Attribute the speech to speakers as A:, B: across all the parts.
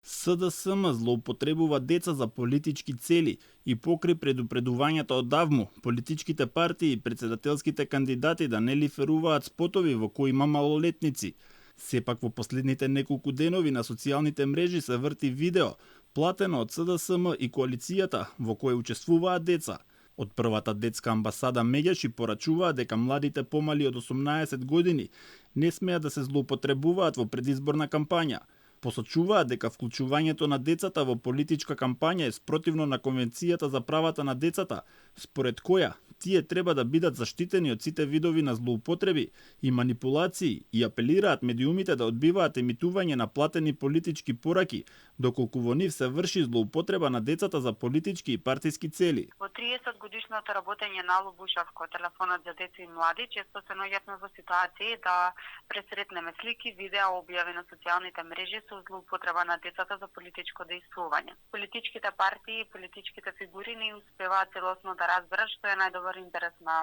A: СДСМ злоупотребува деца за политички цели и покри предупредувањата одавну, политичките партии и председателските кандидати да не лиферуваат спотови во кои има малолетници. Сепак во последните неколку денови на социјалните мрежи се врти видео, платено од СДСМ и коалицијата, во кое учествуваат деца. Од првата детска амбасада Меѓаши порачуваат дека младите помали од 18 години не смеат да се злоупотребуваат во предизборна кампања. Посочуваат дека вклучувањето на децата во политичка кампања е спротивно на Конвенцијата за правата на децата, според која тие треба да бидат заштитени од сите видови на злоупотреби и манипулации и апелираат медиумите да одбиваат емитување на платени политички пораки, доколку во нив се врши злоупотреба на децата за политички и партиски цели.
B: Во 30 годишното работење на Ало Бушавко, телефонот за деца и млади, често се наоѓавме во ситуации да пресретнеме слики, видеа, објави на социјалните мрежи со злоупотреба на децата за политичко дејствување. Политичките партии и политичките фигури не успеваат целосно да разберат што е најдобар интерес на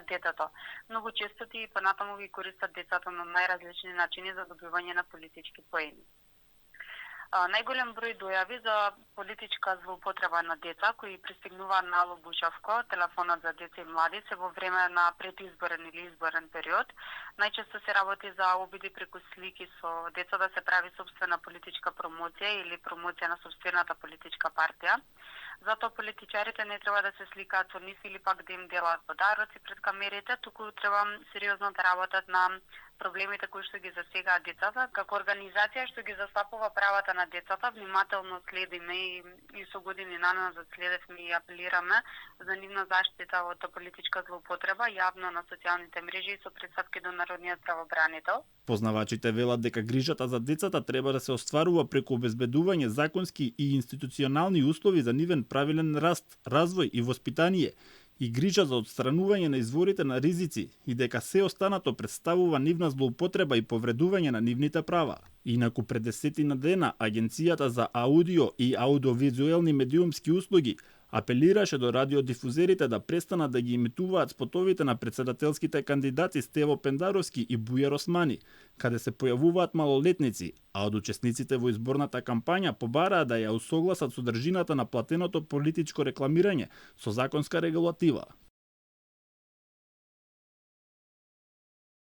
B: детето. Многу често и понатаму ги користат децата на најразлични начини за добивање на политички поени. Најголем број дојави за политичка злоупотреба на деца кои пристигнуваат на Ало Бушавко, телефонот за деца и млади, се во време на предизборен или изборен период. Најчесто се работи за обиди преку слики со деца да се прави собствена политичка промоција или промоција на собствената политичка партија. Затоа политичарите не треба да се сликаат со нив или пак да им делат подароци пред камерите, туку треба сериозно да работат на проблемите кои што ги засегаат децата. Како организација што ги застапува правата на децата, внимателно следиме и со години наназад следевме и апелираме за нивна заштита од политичка злоупотреба јавно на социјалните мрежи и со представки до народниот правобранител.
A: Познавачите велат дека грижата за децата треба да се остварува преку обезбедување законски и институционални услови за нивен правилен раст, развој и воспитание, и грижа за отстранување на изворите на ризици и дека се останато представува нивна злоупотреба и повредување на нивните права. Инаку пред 10 дена Агенцијата за аудио и аудиовизуелни медиумски услуги апелираше до радиодифузерите да престанат да ги имитуваат спотовите на председателските кандидати Стево Пендаровски и Бујар Османи, каде се појавуваат малолетници, а од учесниците во изборната кампања побараа да ја усогласат содржината на платеното политичко рекламирање со законска регулатива.